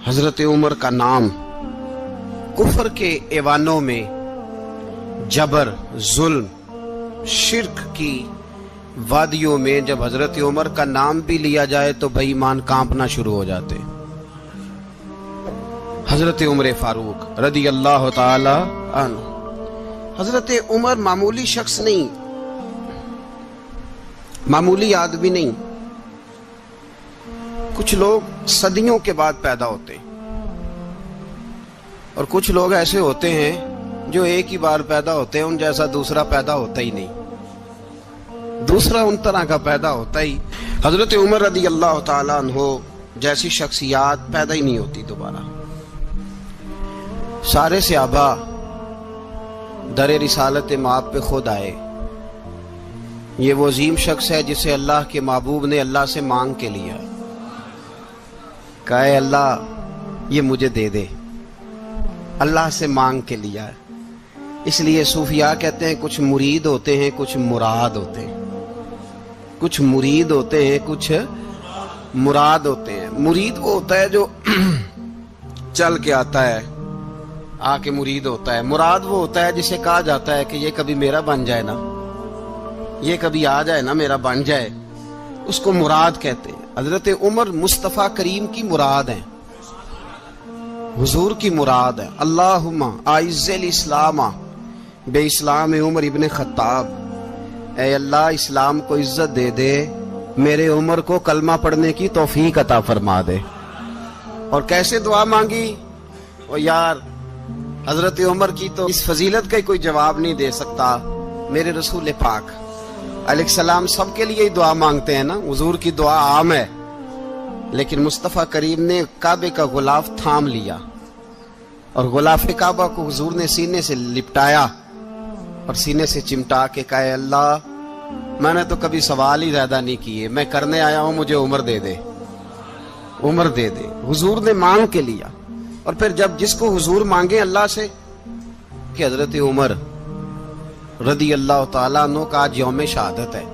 حضرت عمر کا نام کفر کے ایوانوں میں جبر، ظلم، شرک کی وادیوں میں جب حضرت عمر کا نام بھی لیا جائے تو بے ایمان کانپنا شروع ہو جاتے۔ حضرت عمر فاروق رضی اللہ تعالی عنہ، حضرت عمر معمولی شخص نہیں، معمولی آدمی نہیں۔ کچھ لوگ صدیوں کے بعد پیدا ہوتے ہیں اور کچھ لوگ ایسے ہوتے ہیں جو ایک ہی بار پیدا ہوتے ہیں، ان جیسا دوسرا پیدا ہوتا ہی نہیں، دوسرا ان طرح کا پیدا ہوتا ہی۔ حضرت عمر رضی اللہ تعالیٰ عنہ جیسی شخصیات پیدا ہی نہیں ہوتی دوبارہ۔ سارے صحابہ در رسالت مآب پہ خود آئے۔ یہ وہ عظیم شخص ہے جسے اللہ کے محبوب نے اللہ سے مانگ کے لیا، کہا اے اللہ یہ مجھے دے دے، اللہ سے مانگ کے لیا ہے۔ اس لیے صوفیاء کہتے ہیں کچھ مرید ہوتے ہیں، کچھ مراد ہوتے ہیں، کچھ مرید ہوتے ہیں، کچھ مراد ہوتے ہیں۔ مرید وہ ہوتا ہے جو چل کے آتا ہے، آ کے مرید ہوتا ہے۔ مراد وہ ہوتا ہے جسے کہا جاتا ہے کہ یہ کبھی میرا بن جائے نا، یہ کبھی آ جائے نا، میرا بن جائے، اس کو مراد کہتے ہیں۔ حضرت عمر مصطفیٰ کریم کی مراد ہیں، حضور کی مراد ہے۔ اللہم اعز الاسلام بے اسلام عمر ابن خطاب، اے اللہ اسلام کو عزت دے دے، میرے عمر کو کلمہ پڑھنے کی توفیق عطا فرما دے۔ اور کیسے دعا مانگی؟ او یار حضرت عمر کی تو اس فضیلت کا کوئی جواب نہیں دے سکتا، میرے رسول پاک علیہ السلام سب کے لیے ہی دعا مانگتے ہیں نا، حضور کی دعا عام ہے، لیکن مصطفیٰ کریم نے کعبے کا غلاف تھام لیا اور غلاف کعبہ کو حضور نے سینے سے لپٹایا اور سینے سے چمٹا کے کہا اے اللہ میں نے تو کبھی سوال ہی زیادہ نہیں کیے، میں کرنے آیا ہوں، مجھے عمر دے دے، عمر دے دے۔ حضور نے مانگ کے لیا۔ اور پھر جب جس کو حضور مانگے اللہ سے کہ حضرت عمر رضی اللہ تعالیٰ عنہ کا آج یوم شہادت ہے،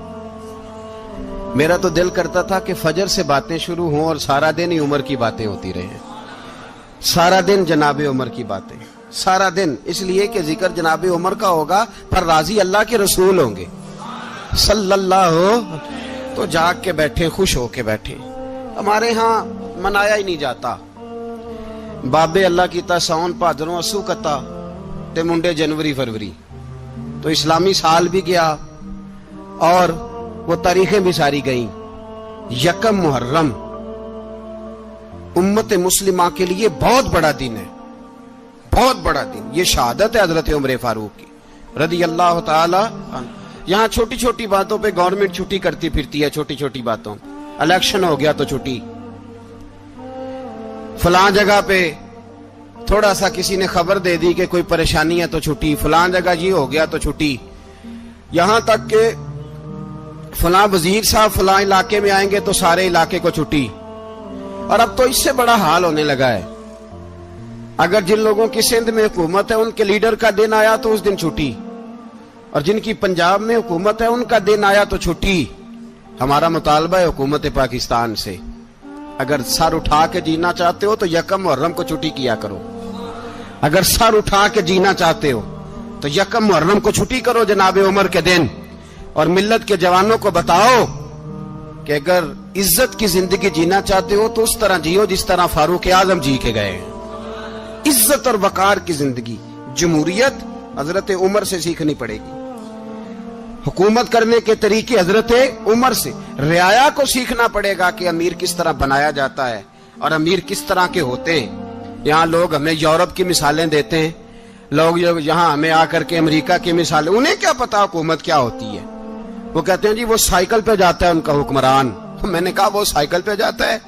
میرا تو دل کرتا تھا کہ فجر سے باتیں شروع ہوں اور سارا دن ہی عمر کی باتیں ہوتی رہیں، سارا دن جناب عمر کی باتیں، سارا دن، اس لیے کہ ذکر جناب عمر کا ہوگا پر راضی اللہ کے رسول ہوں گے صلی اللہ تو جاگ کے بیٹھے، خوش ہو کے بیٹھے۔ ہمارے ہاں منایا ہی نہیں جاتا، بابے اللہ کی تا ساؤن بھادروں اسو کتا تے منڈے جنوری فروری، تو اسلامی سال بھی گیا اور وہ تاریخیں بھی ساری گئیں۔ یکم محرم امت مسلمہ کے لیے بہت بڑا دن ہے، بہت بڑا دن، یہ شہادت ہے حضرت عمر فاروق کی رضی اللہ تعالی عنہ۔ یہاں چھوٹی چھوٹی باتوں پہ گورنمنٹ چھٹی کرتی پھرتی ہے، چھوٹی چھوٹی باتوں، الیکشن ہو گیا تو چھٹی، فلاں جگہ پہ تھوڑا سا کسی نے خبر دے دی کہ کوئی پریشانی ہے تو چھٹی، فلاں جگہ یہ ہو گیا تو چھٹی، یہاں تک کہ فلاں وزیر صاحب فلاں علاقے میں آئیں گے تو سارے علاقے کو چھٹی۔ اور اب تو اس سے بڑا حال ہونے لگا ہے، اگر جن لوگوں کی سندھ میں حکومت ہے ان کے لیڈر کا دن آیا تو اس دن چھٹی، اور جن کی پنجاب میں حکومت ہے ان کا دن آیا تو چھٹی۔ ہمارا مطالبہ ہے حکومت پاکستان سے، اگر سر اٹھا کے جینا چاہتے ہو تو یکم محرم کو چھٹی کیا کرو، اگر سر اٹھا کے جینا چاہتے ہو تو یکم محرم کو چھٹی کرو جناب عمر کے دن، اور ملت کے جوانوں کو بتاؤ کہ اگر عزت کی زندگی جینا چاہتے ہو تو اس طرح جیو جس طرح فاروق اعظم جی کے گئے، عزت اور وقار کی زندگی۔ جمہوریت حضرت عمر سے سیکھنی پڑے گی، حکومت کرنے کے طریقے حضرت عمر سے، رعایا کو سیکھنا پڑے گا کہ امیر کس طرح بنایا جاتا ہے اور امیر کس طرح کے ہوتے ہیں۔ یہاں لوگ ہمیں یورپ کی مثالیں دیتے ہیں، لوگ یہاں ہمیں آ کر کے امریکہ کی مثالیں، انہیں کیا پتا حکومت کیا ہوتی ہے؟ وہ کہتے ہیں جی وہ سائیکل پہ جاتا ہے ان کا حکمران۔ میں نے کہا وہ سائیکل پہ جاتا ہے؟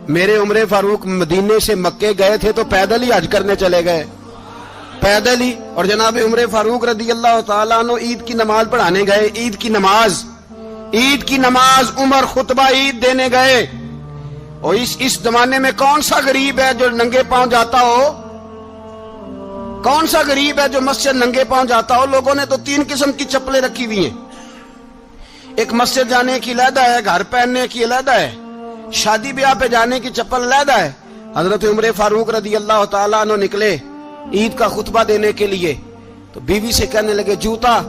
میرے عمر فاروق مدینے سے مکے گئے تھے تو پیدل ہی حج کرنے چلے گئے، پیدل ہی۔ اور جناب عمر فاروق رضی اللہ تعالیٰ عنہ عید کی نماز پڑھانے گئے، عید کی نماز عمر خطبہ عید دینے گئے۔ اور اس زمانے میں کون سا غریب ہے جو ننگے پاؤں جاتا ہو؟ کون سا غریب ہے جو مسجد ننگے پاؤں جاتا ہو؟ لوگوں نے تو 3 قسم کی چپلیں رکھی ہوئی ہیں، ایک مسجد جانے کی علیحدہ ہے، گھر پہننے کی علیحدہ ہے، شادی بیاہ پہ جانے کی چپل علیحدہ ہے، حضرت عمر فاروق رضی اللہ تعالیٰ عنہ نکلے عید کا خطبہ دینے کے لیے، تو بیوی سے کہنے لگے جوتا،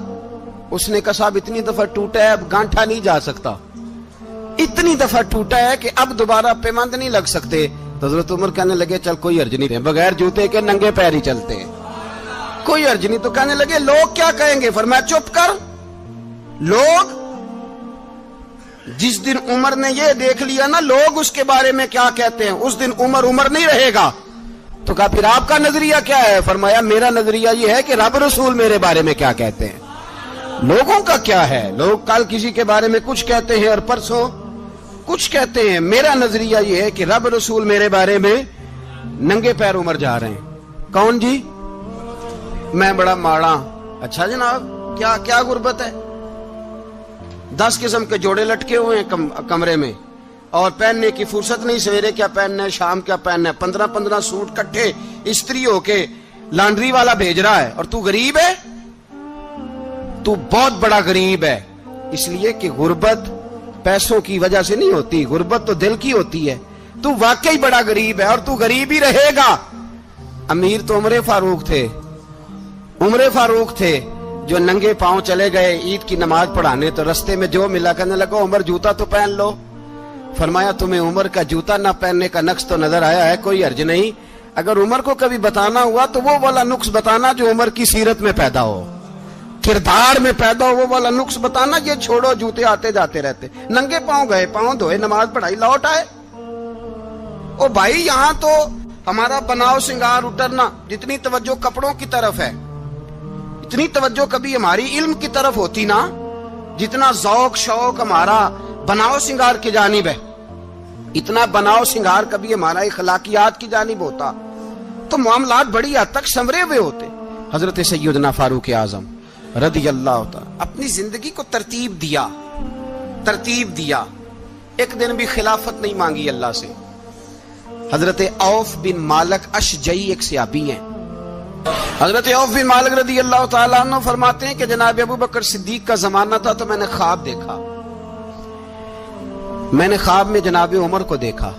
اس نے کہا صاحب اتنی دفعہ ٹوٹا ہے اب گانٹھا نہیں جا سکتا، اتنی دفعہ ٹوٹا ہے کہ اب دوبارہ پیمند نہیں لگ سکتے۔ تو حضرت عمر کہنے لگے چل کوئی حرج نہیں، بغیر جوتے کے ننگے پیر ہی چلتے ہیں، کوئی حرج نہیں۔ تو کہنے لگے لوگ کیا کہیں گے؟ فرمایا چپ کر، لوگ جس دن عمر نے یہ دیکھ لیا نا لوگ اس کے بارے میں کیا کہتے ہیں، اس دن عمر نہیں رہے گا۔ تو کہا پھر آپ کا نظریہ کیا ہے؟ فرمایا میرا نظریہ یہ ہے کہ رب رسول میرے بارے میں کیا کہتے ہیں، لوگوں کا کیا ہے؟ لوگ کل کسی کے بارے میں کچھ کہتے ہیں اور پرسوں کچھ کہتے ہیں، میرا نظریہ یہ ہے کہ رب رسول میرے بارے میں ننگے پیر عمر جا رہے ہیں۔ کون جی؟ میں بڑا ماڑا۔ اچھا جناب، کیا غربت ہے؟ 10 قسم کے جوڑے لٹکے ہوئے ہیں کمرے میں، اور پہننے کی فرصت نہیں، سویرے کیا پہننا ہے، شام کیا پہننا ہے، 15 سوٹ کٹھے استری ہو کے لانڈری والا بھیج رہا ہے، اور تو غریب ہے، تو بہت بڑا غریب ہے۔ اس لیے کہ غربت پیسوں کی وجہ سے نہیں ہوتی، غربت تو دل کی ہوتی ہے۔ تو واقعی بڑا غریب ہے اور تو غریب ہی رہے گا۔ امیر تو عمر فاروق تھے جو ننگے پاؤں چلے گئے عید کی نماز پڑھانے، تو رستے میں جو ملا کہنے لگا عمر جوتا تو پہن لو۔ فرمایا تمہیں عمر کا جوتا نہ پہننے کا نقص تو نظر آیا ہے، کوئی حرج نہیں، اگر عمر کو کبھی بتانا ہوا تو وہ والا نقص بتانا جو عمر کی سیرت میں پیدا ہو، کردار میں پیدا ہو، وہ والا نقص بتانا، یہ چھوڑو جوتے آتے جاتے رہتے۔ ننگے پاؤں گئے، پاؤں دھوئے، نماز پڑھائی، لوٹ آئے۔ او بھائی یہاں تو ہمارا بناؤ سنگار اترنا، جتنی توجہ کپڑوں کی طرف ہے اتنی توجہ کبھی ہماری علم کی طرف ہوتی نا، جتنا ذوق شوق ہمارا بناؤ سنگار کی جانب ہے، اتنا بناؤ سنگار کبھی ہمارا اخلاقیات کی جانب ہوتا تو معاملات بڑی حد تک سنورے ہوئے ہوتے۔ حضرت سیدنا فاروق اعظم رضی اللہ تعالی اپنی زندگی کو ترتیب دیا، ایک دن بھی خلافت نہیں مانگی اللہ سے۔ حضرت عوف بن مالک اشجعی ایک صحابی ہیں، حضرت عوف بن مالک رضی اللہ تعالیٰ عنہ فرماتے ہیں کہ جناب ابو بکر صدیق کا زمانہ تھا تو میں نے خواب دیکھا، میں نے خواب میں جناب عمر کو دیکھا،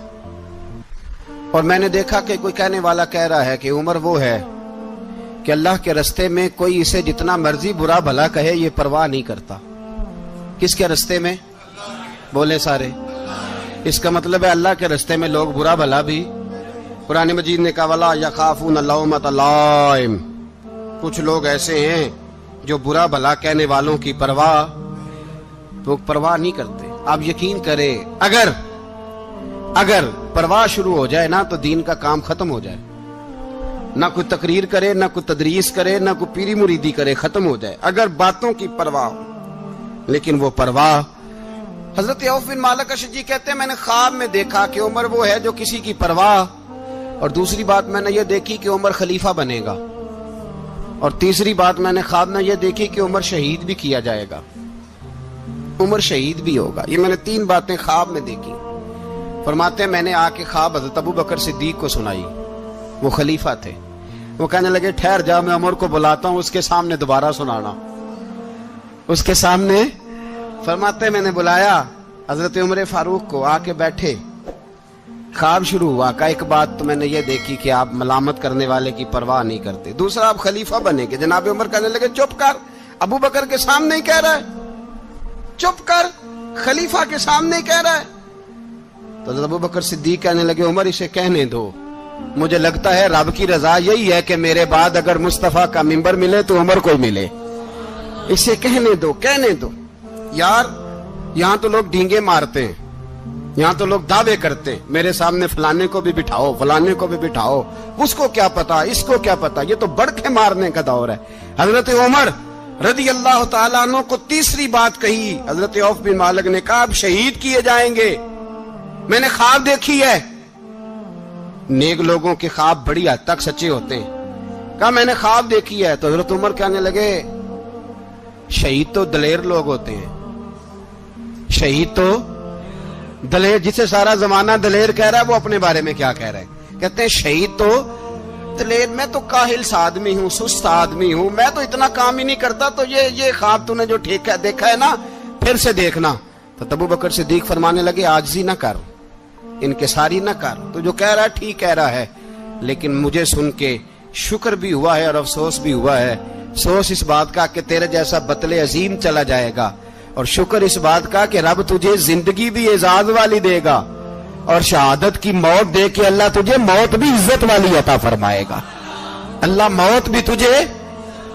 اور میں نے دیکھا کہ کوئی کہنے والا کہہ رہا ہے کہ عمر وہ ہے کہ اللہ کے رستے میں کوئی اسے جتنا مرضی برا بھلا کہے یہ پرواہ نہیں کرتا۔ کس کے رستے میں؟ بولے سارے۔ اس کا مطلب ہے اللہ کے رستے میں لوگ برا بھلا بھی، قرآن مجید نے کہا وَلَا يَخَافُونَ لَوْمَةَ لَائِمٍ، کچھ لوگ ایسے ہیں جو برا بھلا کہنے والوں کی پرواہ نہیں کرتے۔ آپ یقین کریں اگر پرواہ شروع ہو جائے نا تو دین کا کام ختم ہو جائے، نہ کوئی تقریر کرے، نہ کوئی تدریس کرے، نہ کوئی پیری مریدی کرے، ختم ہو جائے اگر باتوں کی پرواہ ہو۔ لیکن وہ پرواہ، حضرت عوف بن مالک اشجعی کہتے ہیں میں نے خواب میں دیکھا کہ عمر وہ ہے جو کسی کی پرواہ، اور دوسری بات میں نے یہ دیکھی کہ عمر خلیفہ بنے گا، اور تیسری بات میں نے خواب میں یہ دیکھی کہ عمر شہید بھی کیا جائے گا، عمر شہید بھی ہوگا۔ یہ میں نے 3 باتیں خواب میں دیکھی۔ فرماتے ہیں میں نے آ کے خواب حضرت ابو بکر صدیق کو سنائی، وہ خلیفہ تھے۔ وہ کہنے لگے ٹھہر جا، میں عمر کو بلاتا ہوں، اس کے سامنے دوبارہ سنانا، اس کے سامنے۔ فرماتے ہیں میں نے بلایا حضرت عمر فاروق کو، آ کے بیٹھے، خواب شروع ہوا۔ کہ ایک بات تو میں نے یہ دیکھی کہ آپ ملامت کرنے والے کی پرواہ نہیں کرتے، دوسرا آپ خلیفہ بنے گے۔ جناب عمر کہنے لگے چپ کر، ابو بکر کے سامنے ہی کہہ رہا ہے، چپ کر، خلیفہ کے سامنے ہی کہہ رہا ہے۔ تو حضرت ابو بکر صدیق کہنے لگے عمر اسے کہنے دو، مجھے لگتا ہے رب کی رضا یہی ہے کہ میرے بعد اگر مصطفیٰ کا منبر ملے تو عمر کو ملے، اسے کہنے دو۔ یار یہاں تو لوگ ڈینگے مارتے ہیں، یہاں تو لوگ دعوے کرتے ہیں میرے سامنے فلانے کو بھی بٹھاؤ، فلانے کو بھی بٹھاؤ، اس کو کیا پتا، اس کو کیا پتا، یہ تو بڑکے مارنے کا دور ہے۔ حضرت عمر رضی اللہ تعالیٰ عنہ کو تیسری بات کہی، حضرت عوف بن مالک نے کہا اب شہید کیے جائیں گے، میں نے خواب دیکھی ہے۔ نیک لوگوں کے خواب بڑی حد تک سچے ہوتے ہیں۔ کہا میں نے خواب دیکھی ہے۔ تو حضرت عمر کہنے لگے شہید تو دلیر لوگ ہوتے ہیں، شہید تو دلیر، جسے سارا زمانہ دلیر کہہ رہا ہے وہ اپنے بارے میں کیا کہہ رہا ہے؟ کہتے ہیں شہید تو دلیر، میں تو کاہل سا آدمی ہوں، سست آدمی ہوں، میں تو اتنا کام ہی نہیں کرتا، تو یہ خواب تو نے جو دیکھا ہے نا پھر سے دیکھنا۔ تو ابو بکر صدیق فرمانے لگے عاجزی نہ کر، انکساری نہ کر. تو جو کہہ رہا ہے ٹھیک کہہ رہا ہے, لیکن مجھے سن کے شکر بھی ہوا ہے اور افسوس بھی ہوا ہے. افسوس اس بات کا کہ تیرے جیسا بطل عظیم چلا جائے گا, اور شکر اس بات کا کہ رب تجھے زندگی بھی اعزاز والی دے گا, اور شہادت کی موت دے کے اللہ تجھے موت بھی عزت والی عطا فرمائے گا. اللہ موت بھی تجھے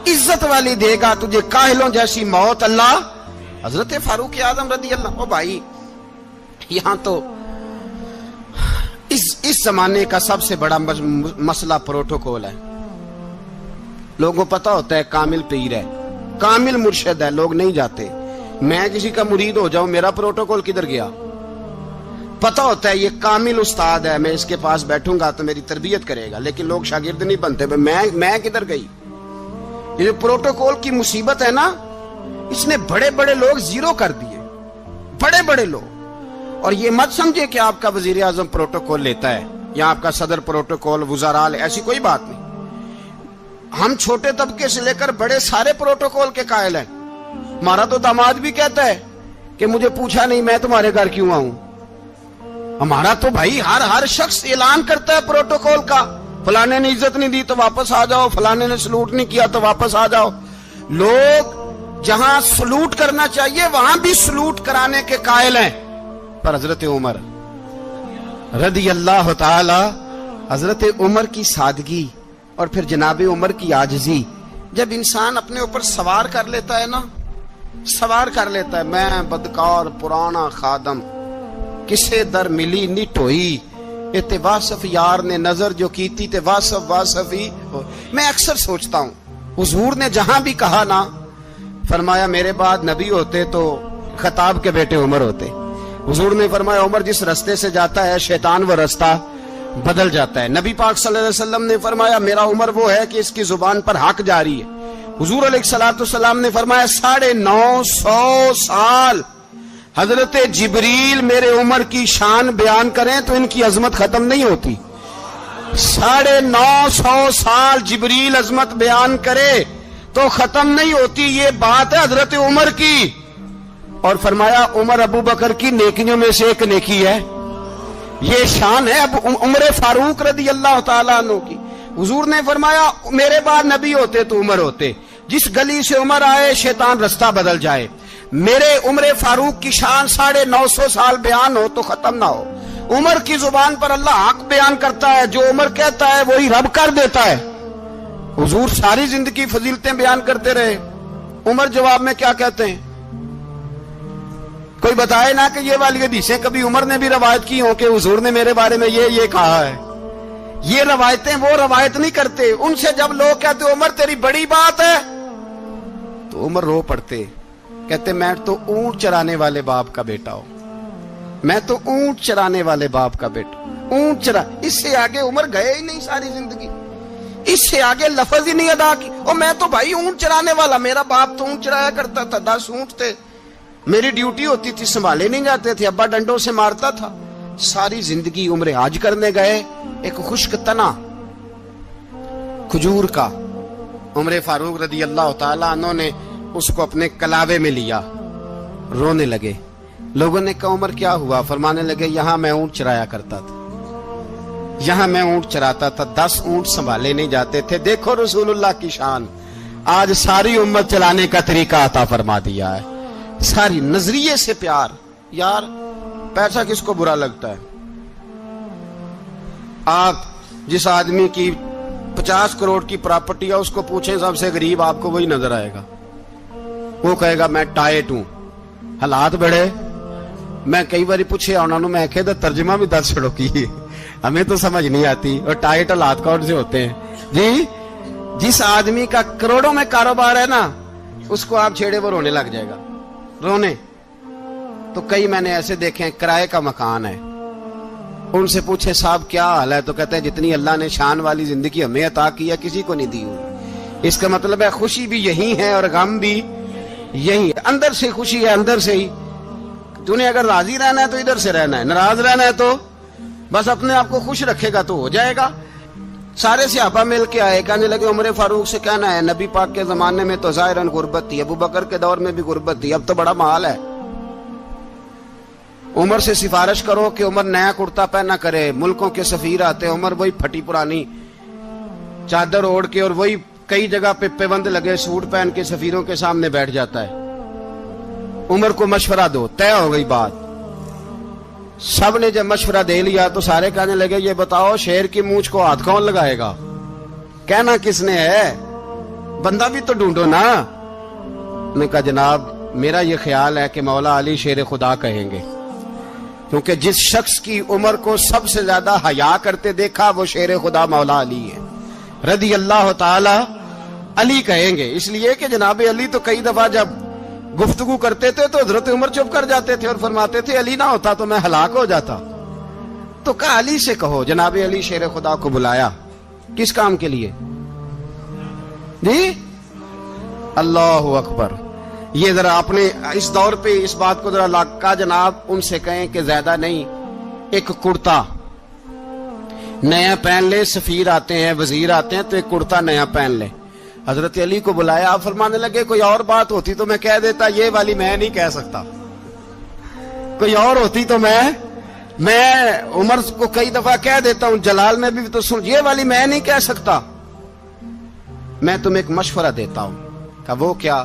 عزت والی دے گا, تجھے کاہلوں جیسی موت اللہ. حضرت فاروق اعظم رضی اللہ. او بھائی, یہاں تو اس زمانے کا سب سے بڑا مسئلہ پروٹوکول ہے. لوگوں کو پتا ہوتا ہے کامل پیر ہے, کامل مرشد ہے, لوگ نہیں جاتے. میں کسی کا مرید ہو جاؤں, میرا پروٹوکول کدھر گیا؟ پتا ہوتا ہے یہ کامل استاد ہے, میں اس کے پاس بیٹھوں گا تو میری تربیت کرے گا, لیکن لوگ شاگرد نہیں بنتے. میں کدھر گئی؟ یہ جو پروٹوکول کی مصیبت ہے نا, اس نے بڑے بڑے لوگ زیرو کر دیے, بڑے بڑے لوگ. اور یہ مت سمجھے کہ آپ کا وزیر اعظم پروٹوکول لیتا ہے یا آپ کا صدر پروٹوکول, وزراء, ایسی کوئی بات نہیں. ہم چھوٹے طبقے سے لے کر بڑے سارے پروٹوکول کے قائل ہیں. ہمارا تو داماد بھی کہتا ہے کہ مجھے پوچھا نہیں, میں تمہارے گھر کیوں آؤں. ہمارا تو بھائی ہر شخص اعلان کرتا ہے پروٹوکول کا, فلانے نے عزت نہیں دی تو واپس آ جاؤ, فلانے نے سلوٹ نہیں کیا تو واپس آ جاؤ. لوگ جہاں سلوٹ کرنا چاہیے وہاں بھی سلوٹ کرانے کے قائل ہیں. پر حضرت عمر رضی اللہ تعالی, حضرت عمر کی سادگی اور پھر جناب عمر کی عاجزی, جب انسان اپنے اوپر سوار کر لیتا ہے نا, سوار کر لیتا ہے, میں بدکار پرانا خادم, کسے در ملی نٹ ہوئی, تے واصف یار نے نظر جو کی تھی تے واصف ہی. میں اکثر سوچتا ہوں, حضور نے جہاں بھی کہا نا, فرمایا میرے بعد نبی ہوتے تو خطاب کے بیٹے عمر ہوتے. حضور نے فرمایا عمر جس رستے سے جاتا ہے شیطان وہ رستہ بدل جاتا ہے. نبی پاک صلی اللہ علیہ وسلم نے فرمایا میرا عمر وہ ہے کہ اس کی زبان پر حق جاری ہے. حضور علیہ الصلوۃ والسلام نے فرمایا 950 سال حضرت جبریل میرے عمر کی شان بیان کریں تو ان کی عظمت ختم نہیں ہوتی. 950 سال جبریل عظمت بیان کرے تو ختم نہیں ہوتی. یہ بات ہے حضرت عمر کی. اور فرمایا عمر ابو بکر کی نیکیوں میں سے ایک نیکی ہے, یہ شان ہے اب عمر فاروق رضی اللہ تعالیٰ عنہ کی. حضور نے فرمایا میرے بعد نبی ہوتے تو عمر ہوتے, جس گلی سے عمر آئے شیطان رستہ بدل جائے. میرے عمر فاروق کی شان 950 سال بیان ہو تو ختم نہ ہو. عمر کی زبان پر اللہ حق بیان کرتا ہے, جو عمر کہتا ہے وہی رب کر دیتا ہے. حضور ساری زندگی فضیلتیں بیان کرتے رہے, عمر جواب میں کیا کہتے ہیں؟ کوئی بتائے نا کہ یہ والی حدیثیں کبھی عمر نے بھی روایت کی ہوں کہ حضور نے میرے بارے میں یہ کہا ہے. یہ روایتیں وہ روایت نہیں کرتے. ان سے جب لوگ کہتے عمر تیری بڑی بات ہے تو عمر رو پڑتے, کہتے میں تو اونٹ چرانے والے باپ کا بیٹا ہوں, میں تو اونٹ چرانے والے باپ کا بیٹا, اونٹ چرا. اس سے آگے عمر گئے ہی نہیں ساری زندگی, اس سے آگے لفظ ہی نہیں ادا کی. اور میں تو بھائی اونٹ چرانے والا, میرا باپ تو اونٹ چرایا کرتا تھا, 10 اونٹ تھے, میری ڈیوٹی ہوتی تھی, سنبھالے نہیں جاتے تھے, ابا ڈنڈوں سے مارتا تھا. ساری زندگی عمر حج کرنے گئے, ایک خشک تنا کھجور کا عمر فاروق رضی اللہ تعالیٰ عنہ نے اس کو اپنے کلاوے میں لیا, رونے لگے. لوگوں نے کہا عمر کیا ہوا؟ فرمانے لگے یہاں میں اونٹ چرایا کرتا تھا, یہاں میں اونٹ چراتا تھا, 10 اونٹ سنبھالے نہیں جاتے تھے. دیکھو رسول اللہ کی شان, آج ساری امت چلانے کا طریقہ عطا فرما دیا ہے. ساری نظریے سے پیار. یار پیسہ کس کو برا لگتا ہے؟ آپ جس آدمی کی 50 کروڑ کی پراپرٹی ہے اس کو پوچھیں سب سے غریب, آپ کو وہی نظر آئے گا. وہ کہے گا میں ٹائٹ ہوں. حالات بڑے, میں کئی باری پوچھے انہوں نے, میں کہتا ترجمہ بھی 10 چھڑوں کی, ہمیں تو سمجھ نہیں آتی. اور ٹائٹ حالات کون سے ہوتے ہیں جی؟ جس آدمی کا کروڑوں میں کاروبار ہے نا, اس کو آپ چھیڑے وہ رونے لگ جائے گا, رونے. تو کئی میں نے ایسے دیکھے ہیں کرائے کا مکان ہے, ان سے پوچھے صاحب کیا حال ہے, تو کہتے ہیں جتنی اللہ نے شان والی زندگی ہمیں عطا کی ہے کسی کو نہیں دی ہوئی. اس کا مطلب ہے خوشی بھی یہی ہے اور غم بھی یہی ہے. اندر سے خوشی ہے, اندر سے ہی. تو نے اگر راضی رہنا ہے تو ادھر سے رہنا ہے, ناراض رہنا ہے تو بس اپنے آپ کو خوش رکھے گا تو ہو جائے گا. سارے صحابہ مل کے آئے, کہنے لگے عمر فاروق سے کہنا ہے نبی پاک کے زمانے میں تو ظاہراً غربت تھی, ابو بکر کے دور میں بھی غربت تھی, اب تو بڑا مال ہے. عمر سے سفارش کرو کہ عمر نیا کرتا پہنا کرے. ملکوں کے سفیر آتے ہیں, عمر وہی پھٹی پرانی چادر اوڑھ کے اور وہی کئی جگہ پہ پیوند لگے سوٹ پہن کے سفیروں کے سامنے بیٹھ جاتا ہے. عمر کو مشورہ دو. طے ہو گئی بات. سب نے جب مشورہ دے لیا تو سارے کہنے لگے یہ بتاؤ شیر کی مونچھ کو ہاتھ کون لگائے گا؟ کہنا کس نے ہے؟ بندہ بھی تو ڈھونڈو نا. نے کہا جناب میرا یہ خیال ہے کہ مولا علی شیر خدا کہیں گے, کیونکہ جس شخص کی عمر کو سب سے زیادہ حیا کرتے دیکھا وہ شیر خدا مولا علی ہے رضی اللہ تعالی علی کہیں گے. اس لیے کہ جناب علی تو کئی دفعہ جب گفتگو کرتے تھے تو حضرت عمر چپ کر جاتے تھے اور فرماتے تھے علی نہ ہوتا تو میں ہلاک ہو جاتا. تو کہا علی سے کہو. جناب علی شیر خدا کو بلایا. کس کام کے لیے جی؟ اللہ اکبر. یہ ذرا اپنے اس دور پہ اس بات کو ذرا لاکا جناب ان سے کہیں کہ زیادہ نہیں, ایک کرتا نیا پہن لے. سفیر آتے ہیں, وزیر آتے ہیں تو ایک کرتا نیا پہن لے. حضرت علی کو بلایا. آپ فرمانے لگے کوئی اور بات ہوتی تو میں کہہ دیتا, یہ والی میں نہیں کہہ سکتا. کوئی اور ہوتی تو میں عمر کو کئی دفعہ کہہ دیتا ہوں, جلال میں بھی تو سن, یہ والی میں نہیں کہہ سکتا. میں تمہیں ایک مشورہ دیتا ہوں. کہا وہ کیا؟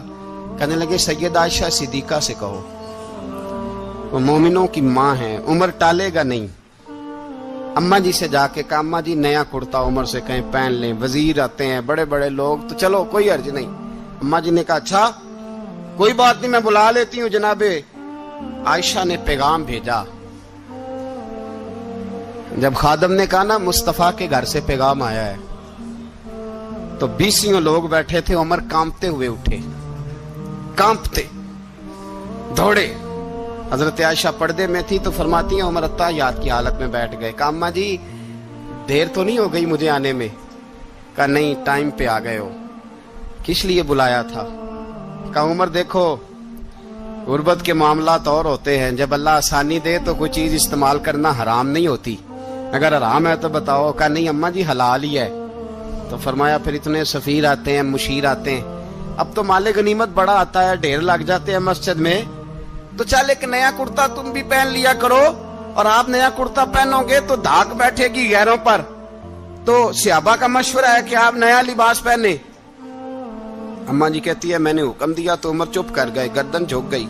کہنے لگے سید عائشہ صدیقہ سے کہو, وہ مومنوں کی ماں ہیں, عمر ٹالے گا نہیں. اماں جی سے جا کے کہا اماں جی نیا کرتا عمر سے کہیں پہن لیں. وزیر آتے ہیں, بڑے بڑے لوگ, تو چلو کوئی عرض نہیں. اماں جی نے کہا اچھا کوئی بات نہیں میں بلا لیتی ہوں. جناب عائشہ نے پیغام بھیجا. جب خادم نے کہا نا مصطفیٰ کے گھر سے پیغام آیا ہے, تو 20 لوگ بیٹھے تھے. عمر کانپتے ہوئے اٹھے, کانپتے دوڑے. حضرت عائشہ پردے میں تھی تو فرماتی ہیں عمر اتحیات کی حالت میں بیٹھ گئے. کہا اماں جی دیر تو نہیں ہو گئی مجھے آنے میں؟ کہا نہیں ٹائم پہ آ گئے ہو. کس لیے بلایا تھا؟ کہا عمر دیکھو غربت کے معاملات اور ہوتے ہیں, جب اللہ آسانی دے تو کوئی چیز استعمال کرنا حرام نہیں ہوتی, اگر حرام ہے تو بتاؤ. کہا نہیں اماں جی حلال ہی ہے. تو فرمایا پھر اتنے سفیر آتے ہیں, مشیر آتے ہیں, اب تو مال غنیمت بڑا آتا ہے, ڈھیر لگ جاتے ہیں مسجد میں, تو چل ایک نیا کرتا تم بھی پہن لیا کرو. اور آپ نیا کرتا پہنو گے تو دھاک بیٹھے گی غیروں پر. تو صحابہ کا مشورہ ہے کہ آپ نیا لباس پہنے. اماں جی کہتی ہے میں نے حکم دیا تو عمر چپ کر گئے, گردن جھک گئی.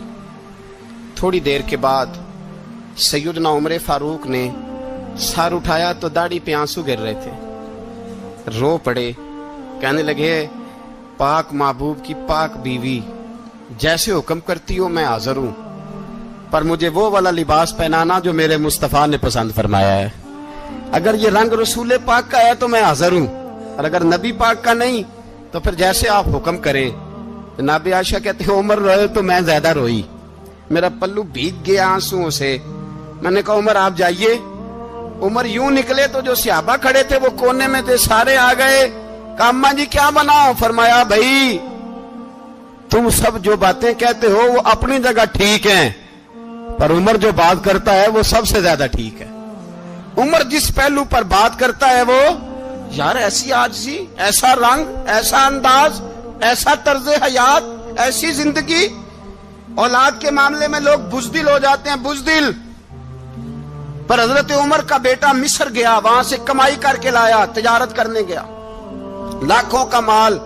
تھوڑی دیر کے بعد سیدنا عمر فاروق نے سر اٹھایا تو داڑھی پہ آنسو گر رہے تھے, رو پڑے. کہنے لگے پاک محبوب کی پاک بیوی جیسے حکم کرتی ہو میں حاضر ہوں, پر مجھے وہ والا لباس پہنانا جو میرے مصطفیٰ نے پسند فرمایا ہے. اگر یہ رنگ رسول پاک کا ہے تو میں حاضر ہوں, اور اگر نبی پاک کا نہیں تو پھر جیسے آپ حکم کریں. جناب عائشہ کہتے ہیں عمر روئے تو میں زیادہ روئی, میرا پلو بھیگ گیا آنسوؤں سے. میں نے کہا عمر آپ جائیے. عمر یوں نکلے تو جو صحابہ کھڑے تھے وہ کونے میں تھے, سارے آ گئے. کہا اماں جی کیا بناؤ؟ فرمایا بھائی تم سب جو باتیں کہتے ہو وہ اپنی جگہ ٹھیک ہیں, پر عمر جو بات کرتا ہے وہ سب سے زیادہ ٹھیک ہے. عمر جس پہلو پر بات کرتا ہے وہ یار ایسی عاجزی, ایسا رنگ, ایسا انداز, ایسا طرز حیات, ایسی زندگی. اولاد کے معاملے میں لوگ بزدل ہو جاتے ہیں, بزدل. پر حضرت عمر کا بیٹا مصر گیا, وہاں سے کمائی کر کے لایا, تجارت کرنے گیا, لاکھوں کا مال.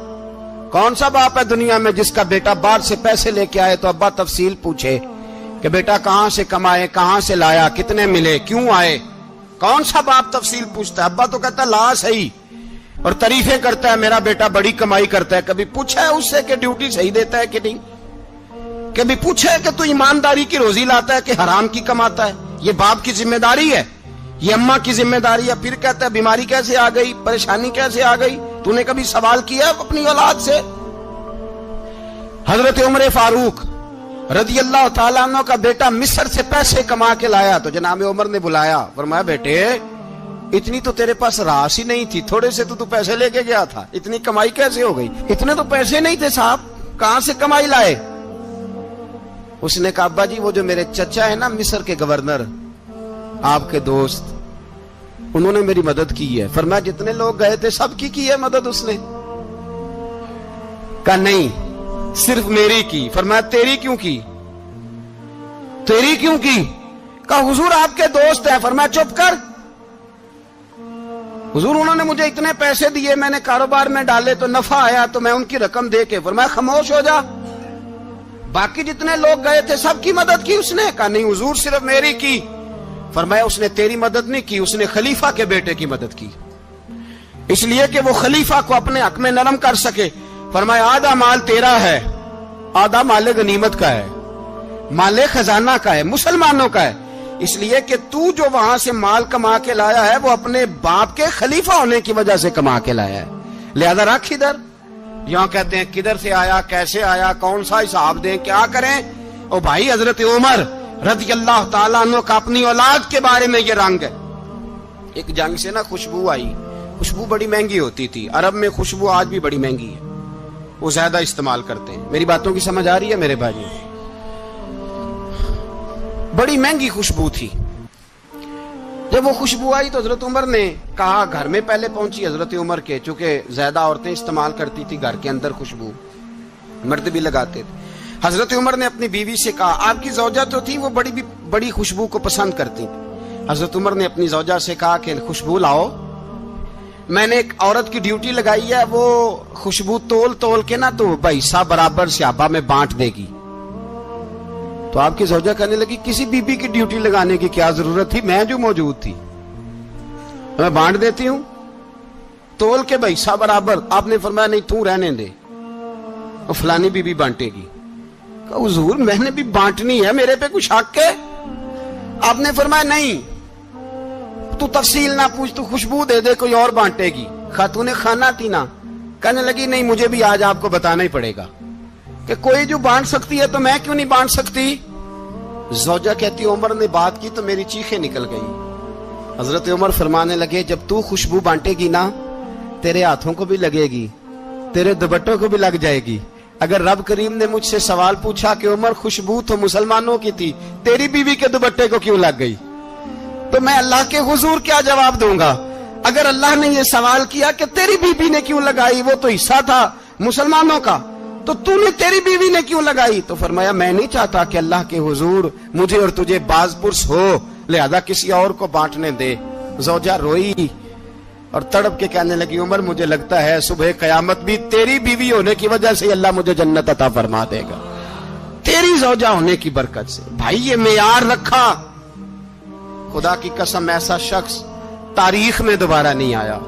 کون سا باپ ہے دنیا میں جس کا بیٹا باہر سے پیسے لے کے آئے تو ابا تفصیل پوچھے کہ بیٹا کہاں سے کمائے, کہاں سے لایا, کتنے ملے, کیوں آئے؟ کون سا باپ تفصیل پوچھتا ہے؟ ابا تو کہتا ہے لا صحیح, اور تعریفیں کرتا ہے میرا بیٹا بڑی کمائی کرتا ہے. کبھی پوچھا ہے اس سے کہ ڈیوٹی صحیح دیتا ہے کہ نہیں؟ کبھی پوچھا ہے کہ تو ایمانداری کی روزی لاتا ہے کہ حرام کی کماتا ہے؟ یہ باپ کی ذمہ داری ہے, یہ اماں کی ذمہ داری ہے. پھر کہتا ہے بیماری کیسے آ گئی, پریشانی کیسے آ گئی؟ تو نے کبھی سوال کیا اپنی اولاد سے؟ حضرت عمر فاروق رضی اللہ تعالیٰ عنہ کا بیٹا مصر سے پیسے کما کے لایا تو جناب عمر نے بلایا, فرمایا بیٹے اتنی تو تیرے پاس راس ہی نہیں تھی, تھوڑے سے تو پیسے لے کے گیا تھا, اتنی کمائی کیسے ہو گئی؟ اتنے تو پیسے نہیں تھے صاحب, کہاں سے کمائی لائے؟ اس نے کہا ابا جی وہ جو میرے چچا ہے نا مصر کے گورنر, آپ کے دوست, انہوں نے میری مدد کی ہے. فرمایا جتنے لوگ گئے تھے سب کی ہے مدد اس نے؟ کہا نہیں صرف میری کی. فرمایا تیری کیوں کی؟ تیری کیوں کی؟ کہا حضور آپ کے دوست ہے. فرمایا چپ کر. حضور انہوں نے مجھے اتنے پیسے دیے, میں نے کاروبار میں ڈالے تو نفع آیا تو میں ان کی رقم دے کے. فرمایا خاموش ہو جا. باقی جتنے لوگ گئے تھے سب کی مدد کی اس نے؟ کہا نہیں حضور صرف میری کی. فرمایا اس نے تیری مدد نہیں کی, اس نے خلیفہ کے بیٹے کی مدد کی, اس لیے کہ وہ خلیفہ کو اپنے حق میں نرم کر سکے. فرمایا آدھا مال تیرا ہے, آدھا مال غنیمت کا ہے, مال خزانہ کا ہے, مسلمانوں کا ہے, اس لیے کہ تو جو وہاں سے مال کما کے لایا ہے وہ اپنے باپ کے خلیفہ ہونے کی وجہ سے کما کے لایا ہے, لہذا رکھ ادھر. یہاں کہتے ہیں کدھر سے آیا, کیسے آیا, کون سا حساب دیں, کیا کریں. او بھائی حضرت عمر رضی اللہ تعالیٰ عنہ کا اپنی اولاد کے بارے میں یہ رنگ ہے. ایک جنگ سے نا خوشبو آئی, خوشبو بڑی مہنگی ہوتی تھی, عرب میں خوشبو آج بھی بڑی مہنگی ہے, وہ زیادہ استعمال کرتے ہیں. میری باتوں کی سمجھ آ رہی ہے میرے بھائی؟ بڑی مہنگی خوشبو تھی. جب وہ خوشبو آئی تو حضرت عمر نے کہا, گھر میں پہلے پہنچی حضرت عمر کے, چونکہ زیادہ عورتیں استعمال کرتی تھی گھر کے اندر خوشبو, مرد بھی لگاتے تھے. حضرت عمر نے اپنی بیوی سے کہا, آپ کی زوجہ تو تھی وہ بڑی خوشبو کو پسند کرتی تھی. حضرت عمر نے اپنی زوجہ سے کہا کہ خوشبو لاؤ, میں نے ایک عورت کی ڈیوٹی لگائی ہے, وہ خوشبو تول کے نا تو حصہ برابر صحابہ میں بانٹ دے گی. تو آپ کی زوجہ کہنے لگی کسی بی بی کی ڈیوٹی لگانے کی کیا ضرورت تھی, میں جو موجود تھی میں بانٹ دیتی ہوں تول کے حصہ برابر. آپ نے فرمایا نہیں تو رہنے دے, اور فلانی بی بی بانٹے گی. کہا حضور میں نے بھی بانٹنی ہے, میرے پہ کچھ حق ہے؟ آپ نے فرمایا نہیں, تو تفصیل نہ پوچھ, تو خوشبو دے دے, کوئی اور بانٹے گی. خاتون خانہ تھی نا, کہنے لگی نہیں مجھے بھی آج آپ کو بتانا ہی پڑے گا کہ کوئی جو بانٹ سکتی ہے تو میں کیوں نہیں بانٹ سکتی. زوجہ کہتی عمر نے بات کی تو میری چیخیں نکل گئی. حضرت عمر فرمانے لگے جب تو خوشبو بانٹے گی نا تیرے ہاتھوں کو بھی لگے گی, تیرے دوپٹوں کو بھی لگ جائے گی. اگر رب کریم نے مجھ سے سوال پوچھا کہ عمر خوشبو تو مسلمانوں کی تھی, تیری بیوی کے دوپٹے کو کیوں لگ گئی, تو میں اللہ کے حضور کیا جواب دوں گا؟ اگر اللہ نے یہ سوال کیا کہ تیری بیوی نے کیوں لگائی, وہ تو حصہ تھا مسلمانوں کا, تو نے تیری بیوی نے کیوں لگائی؟ تو فرمایا میں نہیں چاہتا کہ اللہ کے حضور مجھے اور تجھے باز پرس ہو, لہذا کسی اور کو بانٹنے دے. زوجہ روئی اور تڑپ کے کہنے لگی عمر مجھے لگتا ہے صبح قیامت بھی تیری بیوی ہونے کی وجہ سے اللہ مجھے جنت عطا فرما دے گا, تیری زوجہ ہونے کی برکت سے. بھائی یہ معیار رکھا, خدا کی قسم ایسا شخص تاریخ میں دوبارہ نہیں آیا.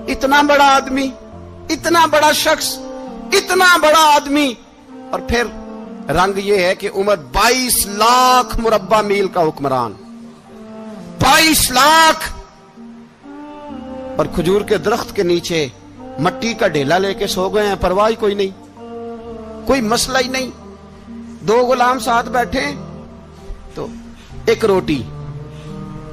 اتنا بڑا آدمی, اتنا بڑا شخص, اتنا بڑا آدمی, اور پھر رنگ یہ ہے کہ عمر 22 لاکھ مربع میل کا حکمران, 22 لاکھ, اور کھجور کے درخت کے نیچے مٹی کا ڈھیلا لے کے سو گئے ہیں, پرواہ کوئی نہیں, کوئی مسئلہ ہی نہیں. 2 غلام ساتھ بیٹھے تو ایک روٹی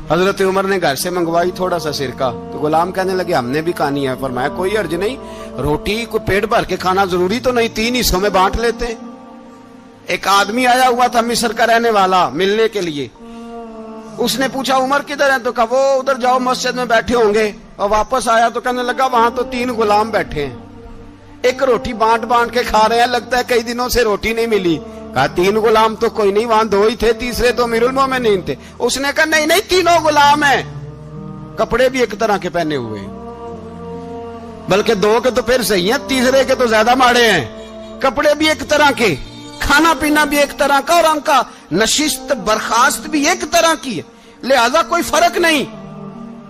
حضرت عمر نے گھر سے منگوائی, تھوڑا سا سرکہ, تو غلام کہنے لگے ہم نے بھی کھانی ہے. فرمایا کوئی حرج نہیں, روٹی کو پیٹ بھر کے کھانا ضروری تو نہیں, 3 حصوں میں بانٹ لیتے ہیں. ایک آدمی آیا ہوا تھا مصر کا رہنے والا ملنے کے لیے, اس نے پوچھا عمر کدھر ہے, تو کہا وہ ادھر جاؤ مسجد میں بیٹھے ہوں گے. اور واپس آیا تو کہنے لگا وہاں تو 3 غلام بیٹھے ہیں, ایک روٹی بانٹ کے کھا رہے ہیں, لگتا ہے کئی دنوں سے روٹی نہیں ملی. کہا 3 غلام تو کوئی نہیں, وہاں 2 ہی تھے, تیسرے تو امیر المومنین تھے. اس نے کہا نہیں 3 غلام ہیں, کپڑے بھی ایک طرح کے پہنے ہوئے, بلکہ 2 کے تو پھر صحیح ہیں, تیسرے کے تو زیادہ ماڑے ہیں. کپڑے بھی ایک طرح کے, کھانا پینا بھی ایک طرح کا, اور ان کا نشست برخاست بھی ایک طرح کی ہے, لہذا کوئی فرق نہیں.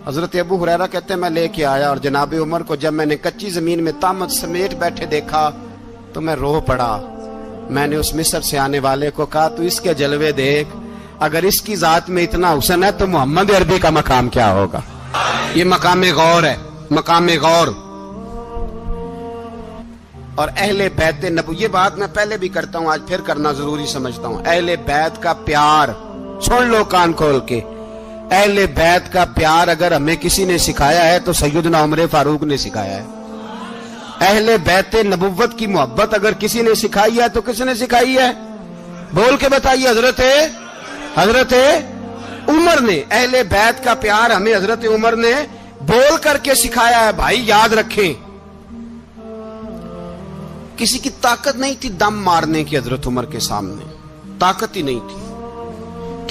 حضرت ابو ہریرہ کہتے ہیں میں لے کے آیا, اور جناب عمر کو جب میں نے کچی زمین میں تامت سمیٹ بیٹھے دیکھا تو میں رو پڑا. میں نے اس مصر سے آنے والے کو کہا تو اس کے جلوے دیکھ, اگر اس کی ذات میں اتنا حسن ہے تو محمد عربی کا مقام کیا ہوگا. یہ مقام غور ہے, مقام غور. اور اہل بیت نبو, یہ بات میں پہلے بھی کرتا ہوں, آج پھر کرنا ضروری سمجھتا ہوں. اہل بیت کا پیار سن لو کان کھول کے, اہل بیت کا پیار اگر ہمیں کسی نے سکھایا ہے تو سیدنا عمر فاروق نے سکھایا ہے. اہل بیت نبوت کی محبت اگر کسی نے سکھائی ہے تو کس نے سکھائی ہے؟ بول کے بتائیے. حضرت عمر نے. اہل بیت کا پیار ہمیں حضرت عمر نے بول کر کے سکھایا ہے. بھائی یاد رکھیں, کسی کی طاقت نہیں تھی دم مارنے کی حضرت عمر کے سامنے, طاقت ہی نہیں تھی.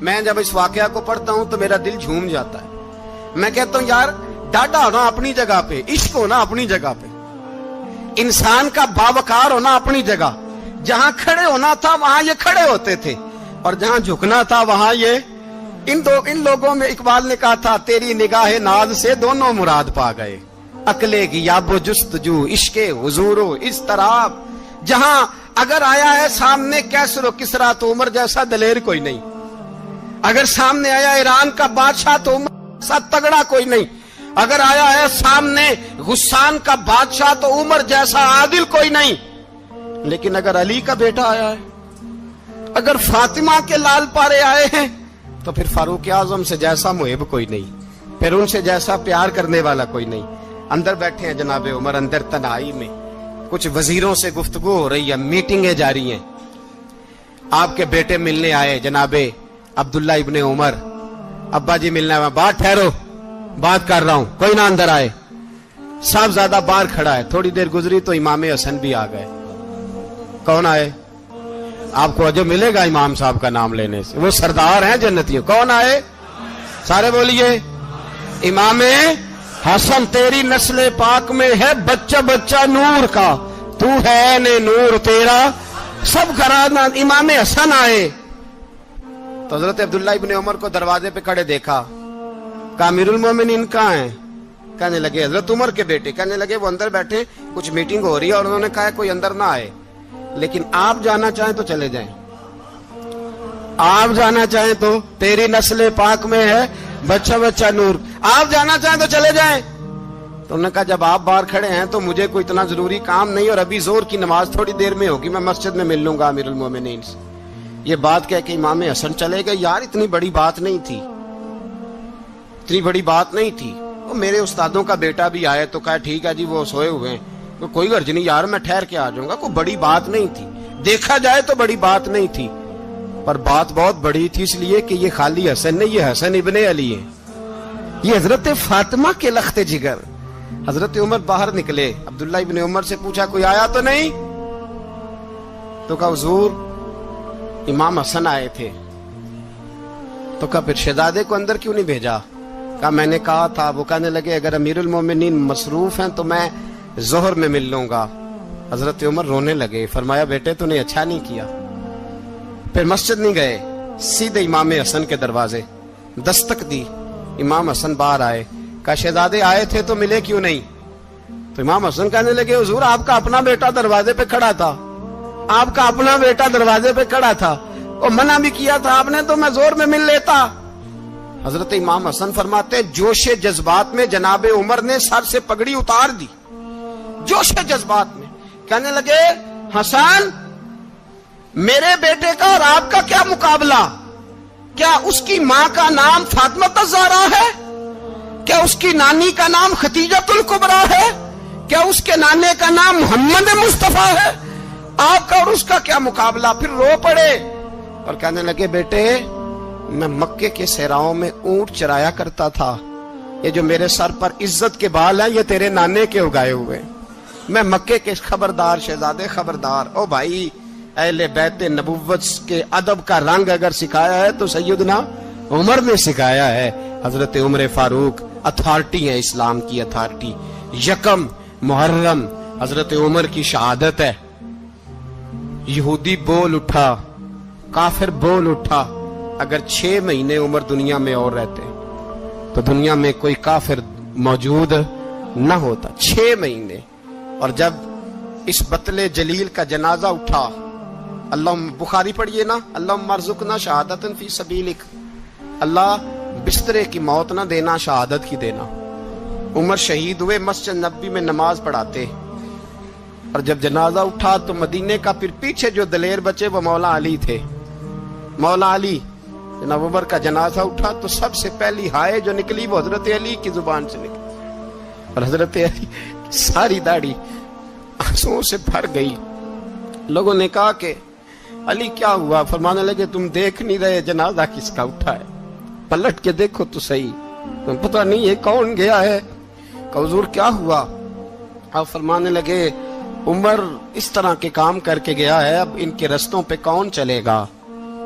میں جب اس واقعہ کو پڑھتا ہوں تو میرا دل جھوم جاتا ہے. میں کہتا ہوں یار ڈاڈا ہونا اپنی جگہ پہ, عشق ہونا اپنی جگہ پہ, انسان کا باوقار ہونا اپنی جگہ. جہاں کھڑے ہونا تھا وہاں یہ کھڑے ہوتے تھے, اور جہاں جھکنا تھا وہاں یہ ان لوگوں میں اقبال نے کہا تھا تیری نگاہ ناز سے دونوں مراد پا گئے, عقلے کی یاب و جستجو, عشق حضور و اضطراب. جہاں اگر آیا ہے سامنے کیسر و کسرا تو عمر جیسا دلیر کوئی نہیں, اگر سامنے آیا ایران کا بادشاہ تو عمر جیسا تگڑا کوئی نہیں, اگر آیا ہے سامنے غسان کا بادشاہ تو عمر جیسا عادل کوئی نہیں. لیکن اگر علی کا بیٹا آیا ہے, اگر فاطمہ کے لال پارے آئے ہیں, تو پھر فاروق اعظم سے جیسا محب کوئی نہیں, پھر ان سے جیسا پیار کرنے والا کوئی نہیں. اندر بیٹھے ہیں جناب عمر, اندر تنہائی میں کچھ وزیروں سے گفتگو ہو رہی ہے, میٹنگیں جاری ہیں. آپ کے بیٹے ملنے آئے جناب عبداللہ ابن عمر, ابا جی ملنا ہے. بات ٹھہرو, بات کر رہا ہوں, کوئی نہ اندر آئے. صاحبزادہ باہر کھڑا ہے. تھوڑی دیر گزری تو امام حسن بھی آ گئے. کون آئے؟ آپ کو جو ملے گا امام صاحب کا نام لینے سے, وہ سردار ہیں جنتیوں. کون آئے؟ سارے بولیے. امام حسن تیری نسل پاک میں ہے بچہ بچہ نور کا, تو ہے نے نور تیرا سب گھرانہ. امام حسن آئے تو حضرت عبداللہ ابن عمر کو دروازے پہ کھڑے دیکھا. کہا امیر المومنین کہاں ہیں؟ کہنے لگے حضرت عمر کے بیٹے. کہنے لگے وہ اندر بیٹھے, کچھ میٹنگ ہو رہی ہے, اور انہوں نے کہا کوئی اندر نہ آئے, لیکن آپ جانا چاہیں تو چلے جائیں. آپ جانا چاہیں تو تیری نسل پاک میں ہے بچہ بچہ نور, آپ جانا چاہیں تو چلے جائیں. تو انہوں نے کہا جب آپ باہر کھڑے ہیں تو مجھے کوئی اتنا ضروری کام نہیں, اور ابھی زور کی نماز تھوڑی دیر میں ہوگی, میں مسجد میں مل لوں گا امیر المومنین سے. یہ بات کہہ کہ امام حسن چلے گئے. یار اتنی بڑی بات نہیں تھی, اتنی بڑی بات نہیں تھی. وہ میرے استادوں کا بیٹا بھی آئے تو کہا ٹھیک ہے جی وہ سوئے ہوئے ہیں, تو کوئی غرض نہیں یار, میں ٹھہر کے آ جاؤں گا. کوئی بڑی بات نہیں تھی, دیکھا جائے تو بڑی بات نہیں تھی, پر بات بہت بڑی تھی اس لیے کہ یہ خالی حسن نہیں, یہ حسن ابن علی ہے, یہ حضرت فاطمہ کے لخت جگر. حضرت عمر باہر نکلے, عبداللہ ابن عمر سے پوچھا کوئی آیا تو نہیں؟ تو کہا حضور امام حسن آئے تھے. تو کہا پھر شہزادے کو اندر کیوں نہیں بھیجا؟ کہا میں نے کہا تھا. وہ کہنے لگے اگر امیر المومنین مصروف ہیں تو میں ظہر میں مل لوں گا. حضرت عمر رونے لگے, فرمایا بیٹے تو نے اچھا نہیں کیا. پھر مسجد نہیں گئے, سیدھے امام حسن کے دروازے دستک دی. امام حسن باہر آئے, کہا شہزادے آئے تھے تو ملے کیوں نہیں؟ تو امام حسن کہنے لگے حضور آپ کا اپنا بیٹا دروازے پہ کھڑا تھا, آپ کا اپنا بیٹا دروازے پہ کھڑا تھا, اور منع بھی کیا تھا آپ نے, تو میں زور میں مل لیتا. حضرت امام حسن فرماتے جوش جذبات میں جناب عمر نے سر سے پگڑی اتار دی, جوش جذبات میں. کہنے لگے حسن میرے بیٹے کا اور آپ کا کیا مقابلہ؟ کیا اس کی ماں کا نام فاطمہ الزہرا ہے؟ کیا اس کی نانی کا نام خدیجہ الکبریٰ ہے؟ کیا اس کے نانے کا نام محمد مصطفیٰ ہے؟ آپ کا اور اس کا کیا مقابلہ؟ پھر رو پڑے اور کہنے لگے بیٹے میں مکے کے صحراؤں میں اونٹ چرایا کرتا تھا, یہ جو میرے سر پر عزت کے بال ہیں یہ تیرے نانے کے اگائے ہوئے. میں مکے کے خبردار شہزادے خبردار. او بھائی اہل بیت نبوت کے ادب کا رنگ اگر سکھایا ہے تو سیدنا عمر نے سکھایا ہے. حضرت عمر فاروق اتھارٹی ہے, اسلام کی اتھارٹی. یکم محرم حضرت عمر کی شہادت ہے. یہودی بول اٹھا, کافر بول اٹھا, اگر 6 مہینے عمر دنیا میں اور رہتے تو دنیا میں کوئی کافر موجود نہ ہوتا. 6 مہینے. اور جب اس بطل جلیل کا جنازہ اٹھا, اللہ بخاری پڑھیے نا, اللہم ارزقنا شہادتا فی سبیلک, اللہ بسترے کی موت نہ دینا, شہادت کی دینا. عمر شہید ہوئے, مسجد نبوی میں نماز پڑھاتے, اور جب جنازہ اٹھا تو مدینے کا پھر پیچھے جو دلیر بچے وہ مولا علی تھے. مولا علی, جناب عمر کا جنازہ اٹھا تو سب سے پہلی ہائے جو نکلی وہ حضرت علی کی زبان سے نکلی, اور حضرت علی ساری داڑھی آنسوؤں سے بھر گئی. لوگوں نے کہا کہ علی کیا ہوا؟ فرمانے لگے تم دیکھ نہیں رہے جنازہ کس کا اٹھا ہے, پلٹ کے دیکھو تو صحیح, تم پتہ نہیں یہ کون گیا ہے. کہ حضور کیا ہوا؟ آپ فرمانے لگے عمر اس طرح کے کام کر کے گیا ہے, اب ان کے رستوں پہ کون چلے گا؟